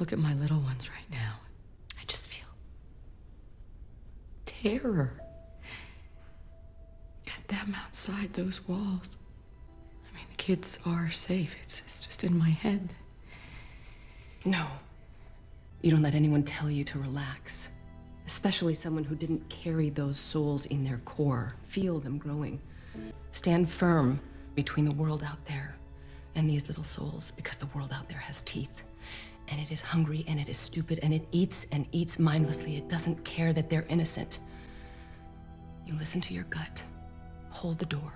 look at my little ones right now, I just feel terror at them outside those walls. I mean, the kids are safe. It's just in my head. No. You don't let anyone tell you to relax. Especially someone who didn't carry those souls in their core. Feel them growing. Stand firm between the world out there and these little souls, because the world out there has teeth. And it is hungry, and it is stupid, and it eats and eats mindlessly. It doesn't care that they're innocent. You listen to your gut. Hold the door.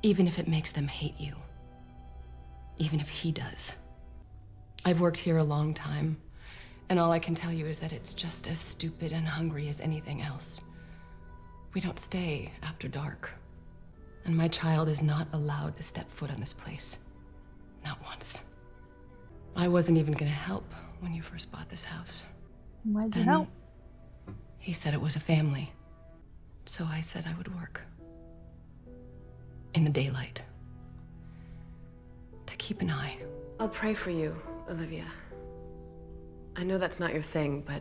Even if it makes them hate you. Even if he does. I've worked here a long time, and all I can tell you is that it's just as stupid and hungry as anything else. We don't stay after dark. And my child is not allowed to step foot on this place. Not once. I wasn't even gonna help when you first bought this house. Why'd you help? He said it was a family. So I said I would work. In the daylight. To keep an eye. I'll pray for you, Olivia. I know that's not your thing, but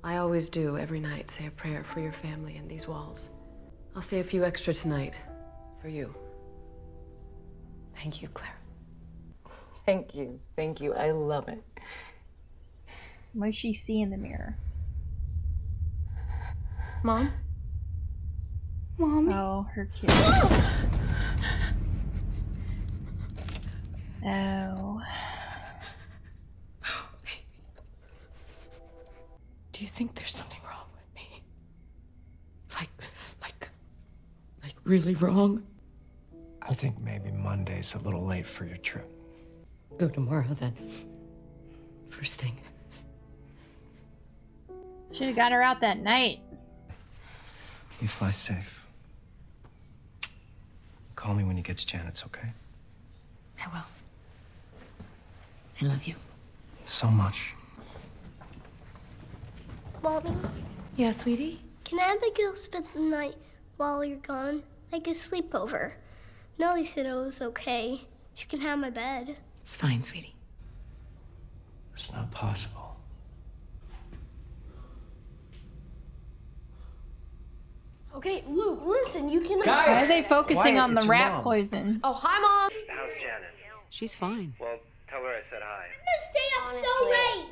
I always do every night say a prayer for your family and these walls. I'll say a few extra tonight for you. Thank you, Claire. Thank you. Thank you. I love it. What does she see in the mirror? Mom? Mommy? Oh, her kid. Oh. Do you think there's something wrong with me? Like really wrong? I think maybe Monday's a little late for your trip. Go tomorrow then. First thing. Should have got her out that night. You fly safe. Call me when you get to Janet's, okay? I will. I love you. So much. Mommy, Yeah, sweetie? can Abigail spend the night while you're gone? Like a sleepover. Nellie said it was okay. She can have my bed. It's fine, sweetie. It's not possible. Okay, Luke, listen, you can... Guys! Why are they focusing Quiet, on the it's your rat mom. poison? Oh, hi, Mom! How's Janet? She's fine. Well, tell her I said hi. Stay up so late!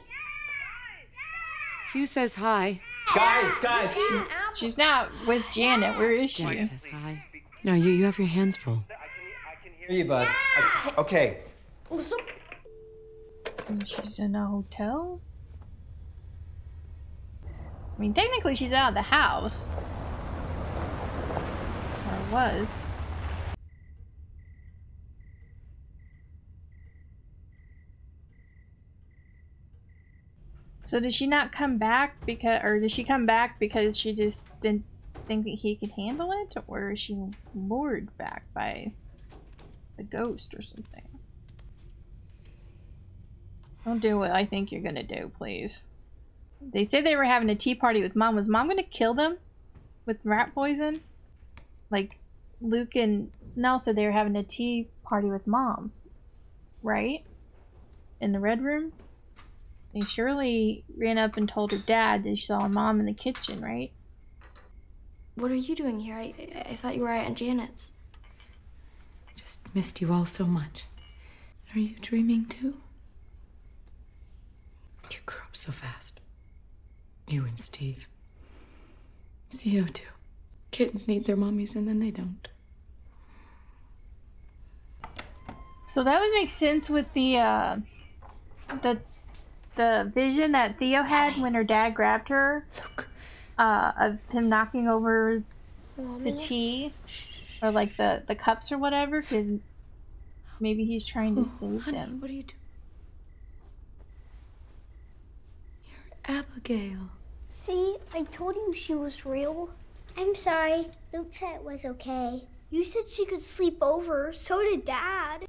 Hugh says hi. Guys! She's not with Janet. Where is she? Janet says hi. No, you have your hands full. I can hear Hear you, bud. Okay. And she's in a hotel? I mean, technically she's out of the house. Or was. So did she not come back because, or did she come back because she just didn't think that he could handle it? Or is she lured back by a ghost or something? Don't do what I think you're gonna do, please. They said they were having a tea party with Mom. Was Mom gonna kill them with rat poison? Like, Luke and Nell said they were having a tea party with Mom. Right? In the red room? They surely ran up and told her dad that she saw her mom in the kitchen, right? What are you doing here? I thought you were at Aunt Janet's. I just missed you all so much. Are you dreaming too? You grew up so fast. You and Steve. Theo too. Kittens need their mommies and then they don't. So that would make sense with the vision that Theo had when her dad grabbed her. Look. Of him knocking over Mommy? the tea. Or like the cups or whatever, because maybe he's trying to save Honey, them. what are you doing? You're Abigail. See, I told you she was real. I'm sorry. Luke said it was okay. You said she could sleep over. So did Dad.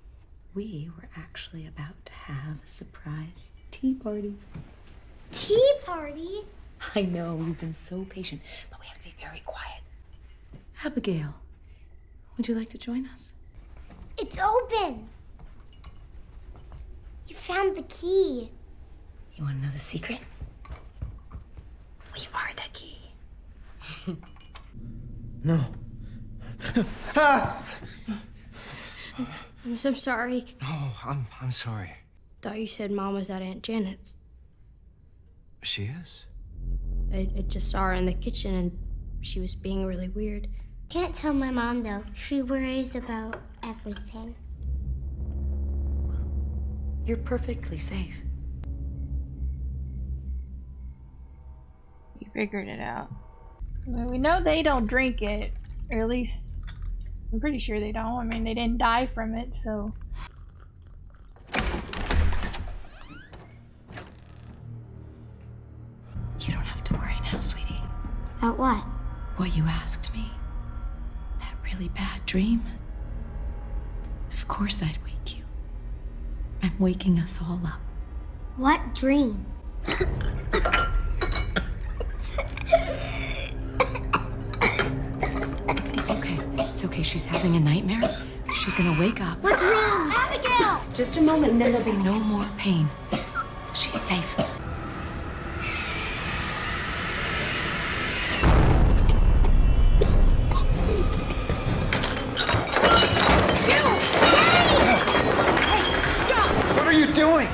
We were actually about to have a surprise tea party. Tea party? I know, you've been so patient, but we have to be very quiet. Abigail, would you like to join us? It's open. You found the key. You want to know the secret? We are the key. No. I'm so sorry. No, I'm sorry. Thought you said Mom was at Aunt Janet's. She is? I just saw her in the kitchen and she was being really weird. Can't tell my mom though. She worries about everything. You're perfectly safe. You figured it out. I mean, we know they don't drink it, or at least I'm pretty sure they don't. I mean, they didn't die from it, so. You don't have to worry now, sweetie. About what? What you asked me. That really bad dream. Of course I'd wake you. I'm waking us all up. What dream? It's okay. It's okay. She's having a nightmare. She's gonna wake up. What's wrong? Abigail! Just a moment, and then there'll be no more pain. She's safe. What are you doing?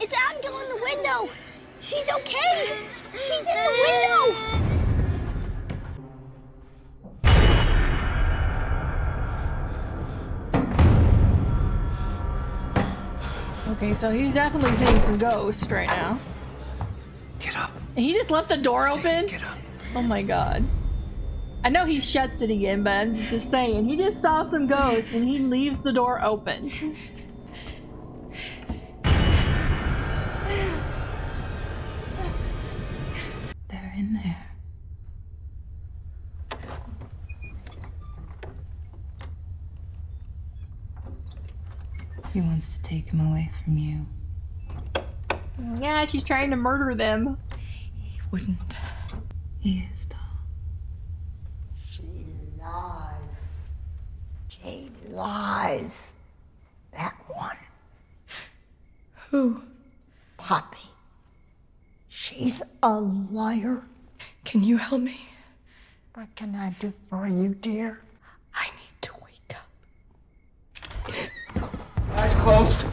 It's Abigail in the window. She's okay. She's in the window. Okay, so he's definitely seeing some ghosts right now. Get up. And he just left the door Stacey, open? Get up. Oh my god. I know he shuts it again, but I'm just saying, he just saw some ghosts and he leaves the door open. They're in there. He wants to take him away from you. Yeah, she's trying to murder them. He wouldn't. He is tall. She lies. She lies. That one, Who? Poppy. She's a liar. Can you help me? What can I do for you, dear? I need to wake up. Eyes closed.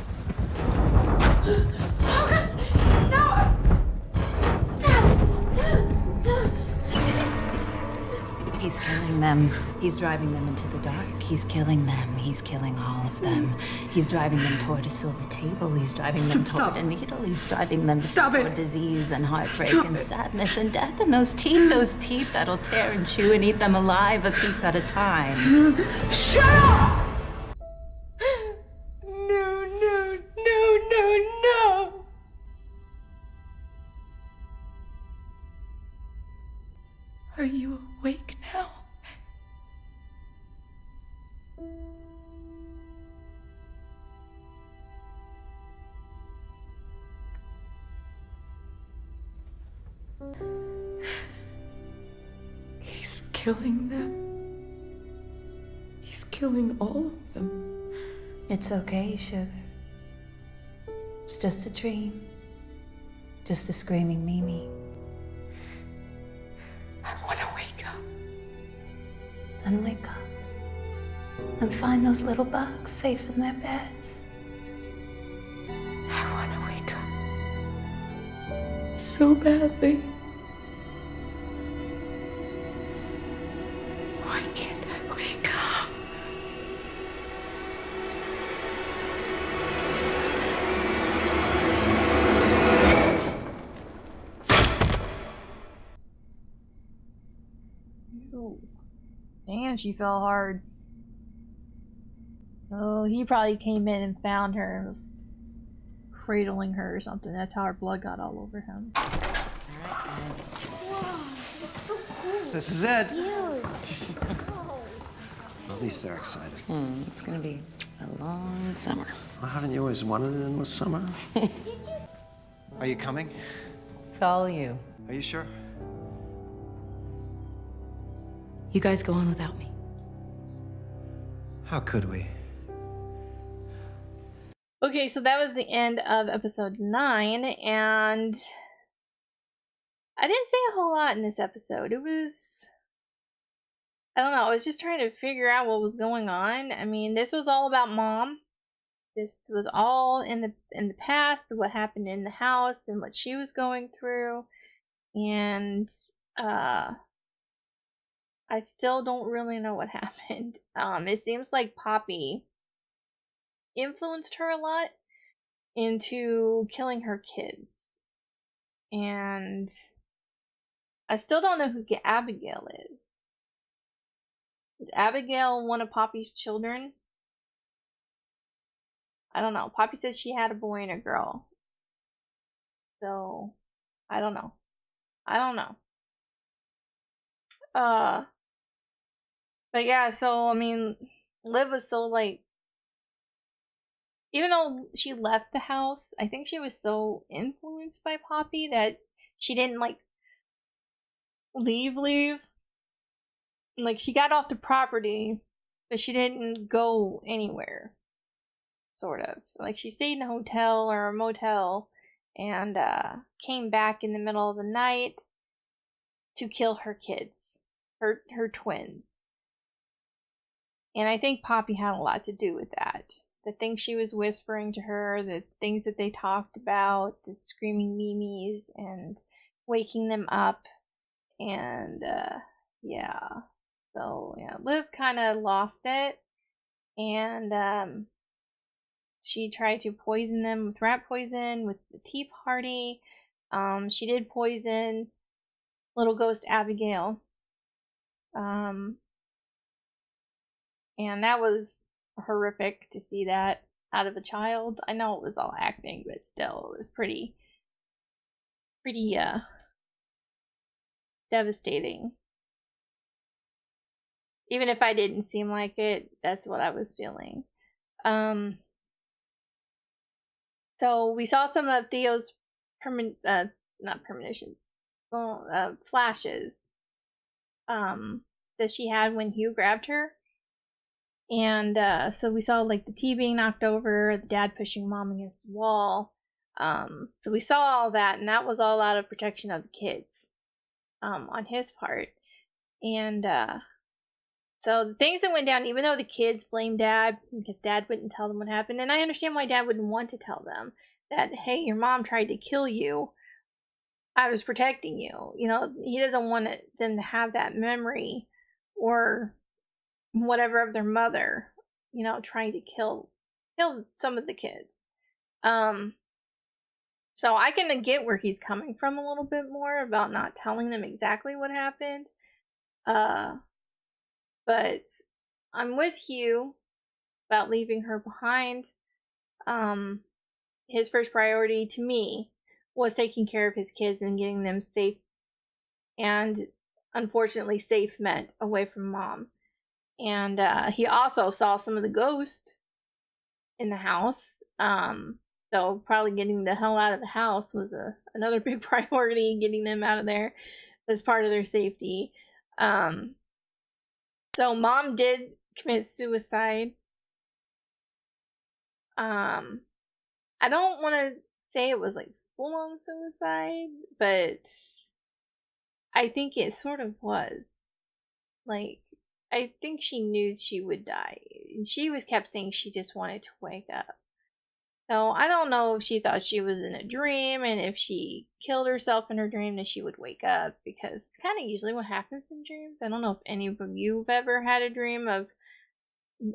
He's killing them. He's driving them into the dark. He's killing them. He's killing all of them. He's driving them toward a silver table. He's driving them toward a needle. He's driving them toward disease and heartbreak and sadness and death and those teeth that'll tear and chew and eat them alive a piece at a time. Shut up! No, no, no, no, no! Are you awake now? He's killing them. He's killing all of them. It's okay, sugar. It's just a dream. Just a screaming Mimi. I want to wake up. Then wake up. And find those little bugs safe in their beds. I want to wake up. So badly. Why can't I wake up? Ew. Damn, she fell hard. Oh, he probably came in and found her and was cradling her or something. That's how her blood got all over him. It's so cool. This is it. Huge. At least they're excited. It's gonna be a a long summer. Well, haven't you always wanted an endless summer? Are you coming? It's all you. Are you sure? You guys go on without me. How could we? Okay, so that was the end of episode 9, and I didn't say a whole lot in this episode. It was, I don't know, I was just trying to figure out what was going on. I mean, this was all about Mom. This was all in the past, what happened in the house and what she was going through. And I still don't really know what happened. It seems like Poppy influenced her a lot into killing her kids. And I still don't know who Abigail is. Is Abigail one of Poppy's children? I don't know. Poppy says she had a boy and a girl. So, I don't know. But yeah, so, I mean, Liv was so, like, even though she left the house, I think she was so influenced by Poppy that she didn't, like, leave. Like, she got off the property, but she didn't go anywhere. Sort of. Like, she stayed in a hotel or a motel and came back in the middle of the night to kill her kids, her twins. And I think Poppy had a lot to do with that. The things she was whispering to her, the things that they talked about, the screaming Meemies and waking them up. And yeah. So yeah, Liv kind of lost it. And she tried to poison them with rat poison with the tea party. She did poison little ghost Abigail. And that was horrific to see that out of a child. I know it was all acting, but still, it was pretty devastating. Even if I didn't seem like it, that's what I was feeling. So we saw some of Theo's flashes that she had when Hugh grabbed her. And so we saw like the tea being knocked over, the dad pushing Mom against the wall. So we saw all that, and that was all out of protection of the kids on his part. And so the things that went down, even though the kids blamed Dad because Dad wouldn't tell them what happened, and I understand why Dad wouldn't want to tell them that, hey, your mom tried to kill you. I was protecting you. You know, he doesn't want them to have that memory or whatever of their mother, you know, trying to kill some of the kids. So I can get where he's coming from a little bit more about not telling them exactly what happened. But I'm with Hugh about leaving her behind. His first priority to me was taking care of his kids and getting them safe, and unfortunately safe meant away from Mom. And he also saw some of the ghosts in the house. So probably getting the hell out of the house was another big priority. Getting them out of there as part of their safety. So Mom did commit suicide. I don't want to say it was like full-on suicide, but I think it sort of was. Like, I think she knew she would die. She kept saying she just wanted to wake up. So I don't know if she thought she was in a dream, and if she killed herself in her dream, that she would wake up, because it's kind of usually what happens in dreams. I don't know if any of you have ever had a dream of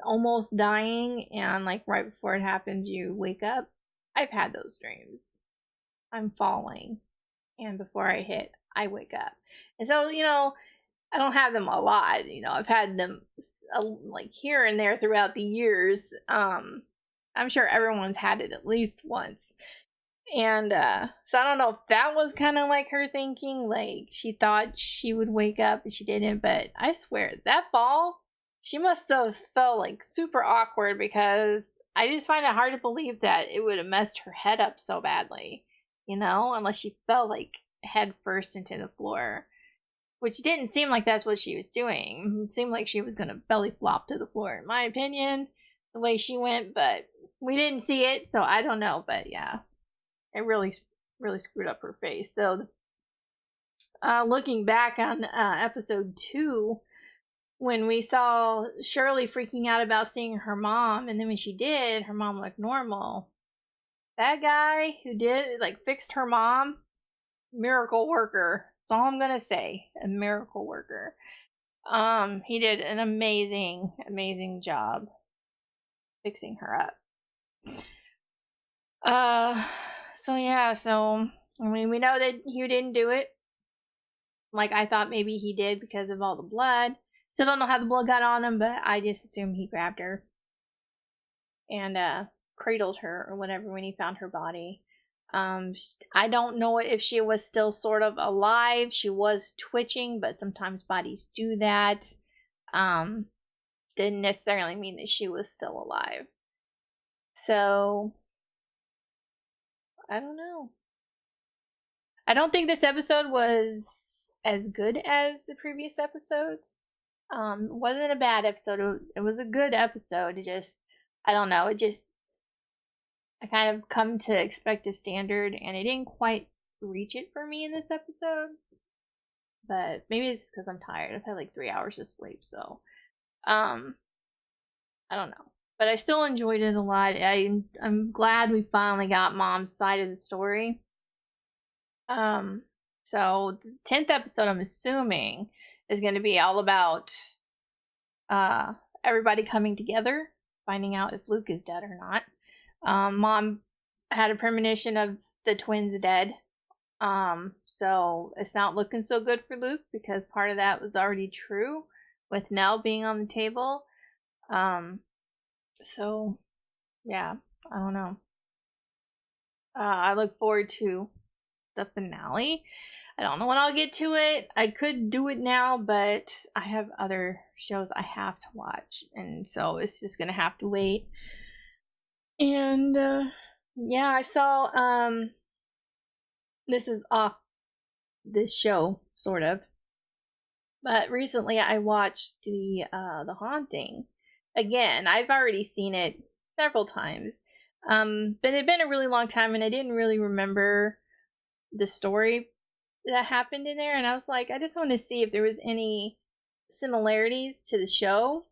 almost dying, and like right before it happens, you wake up. I've had those dreams. I'm falling, and before I hit, I wake up. And so, you know, I don't have them a lot. You know, I've had them like here and there throughout the years. I'm sure everyone's had it at least once. And so I don't know if that was kind of like her thinking, like she thought she would wake up and she didn't. But I swear, that fall, she must have felt like super awkward, because I just find it hard to believe that it would have messed her head up so badly, unless she fell like head first into the floor, which didn't seem like that's what she was doing. It seemed like she was gonna belly flop to the floor, in my opinion, the way she went, but we didn't see it, so I don't know. But yeah, it really screwed up her face. So looking back on episode 2, when we saw Shirley freaking out about seeing her mom, and then when she did, her mom looked normal. That guy who fixed her mom, miracle worker. That's all I'm gonna say. A miracle worker. He did an amazing job fixing her up. So I mean, we know that Hugh didn't do it. Like, I thought maybe he did because of all the blood. Still don't know how the blood got on him, but I just assumed he grabbed her and cradled her or whatever when he found her body. I don't know if she was still sort of alive. She was twitching, but sometimes bodies do that. Didn't necessarily mean that she was still alive. So, I don't know. I don't think this episode was as good as the previous episodes. It wasn't a bad episode. It was a good episode. I don't know. I kind of come to expect a standard, and it didn't quite reach it for me in this episode. But maybe it's because I'm tired. I've had like 3 hours of sleep, so I don't know. But I still enjoyed it a lot. I'm glad we finally got Mom's side of the story. So the 10th episode, I'm assuming, is going to be all about everybody coming together, finding out if Luke is dead or not. Mom had a premonition of the twins dead. So it's not looking so good for Luke, because part of that was already true with Nell being on the table. So yeah, I don't know. I look forward to the finale. I don't know when I'll get to it. I could do it now, but I have other shows I have to watch, and so it's just gonna have to wait. And yeah, I saw this is off this show, sort of, but recently I watched the Haunting again. I've already seen it several times, but it had been a really long time, and I didn't really remember the story that happened in there, and I was like, I just want to see if there was any similarities to the show,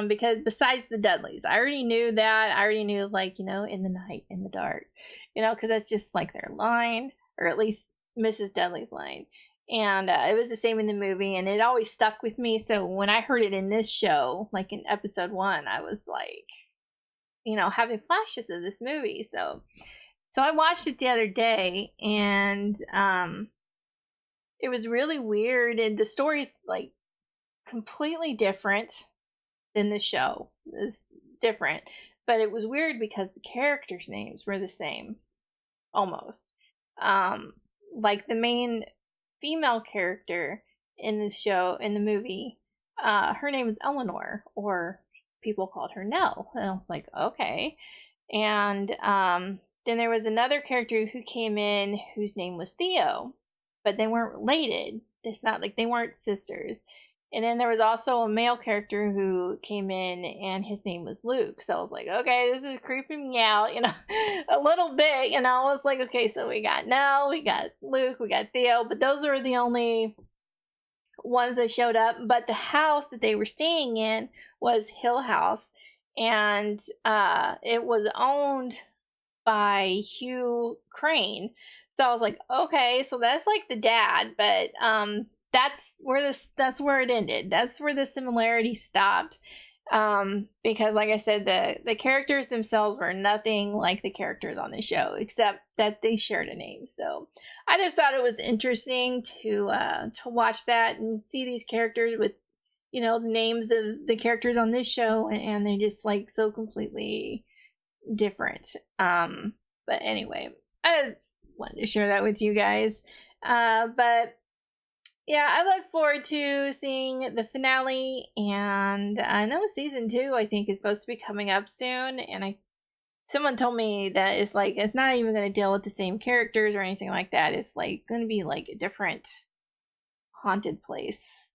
because besides the Dudleys, I already knew that. I already knew, like, in the night, in the dark, because that's just like their line, or at least Mrs. Dudley's line, and it was the same in the movie, and it always stuck with me. So when I heard it in this show, like in episode 1, I was like, having flashes of this movie. So I watched it the other day, and it was really weird, and the story's like completely different than the show. It's different, but it was weird because the characters' names were the same, almost. Like the main female character in the show, in the movie, her name is Eleanor, or people called her Nell, and I was like, okay. And then there was another character who came in whose name was Theo, but they weren't related. It's not like they weren't sisters. And then there was also a male character who came in, and his name was Luke. So I was like, okay, this is creeping me out, a little bit. I was like, okay, so we got Nell, we got Luke, we got Theo, but those are the only ones that showed up. But the house that they were staying in was Hill House, and it was owned by Hugh Crane. So I was like, okay, so that's like the dad, but that's where it ended. That's where the similarity stopped. Because like I said, the characters themselves were nothing like the characters on the show, except that they shared a name. So I just thought it was interesting to watch that and see these characters with, the names of the characters on this show, and they're just like so completely different. But anyway, I just wanted to share that with you guys. But yeah, I look forward to seeing the finale, and I know season 2 I think is supposed to be coming up soon, and someone told me that it's like it's not even going to deal with the same characters or anything like that. It's like going to be like a different haunted place.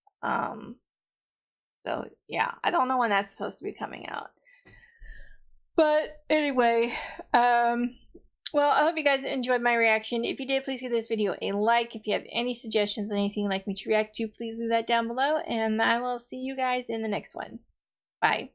So yeah, I don't know when that's supposed to be coming out. But anyway, well, I hope you guys enjoyed my reaction. If you did, please give this video a like. If you have any suggestions on anything you'd like me to react to, please leave that down below. And I will see you guys in the next one. Bye.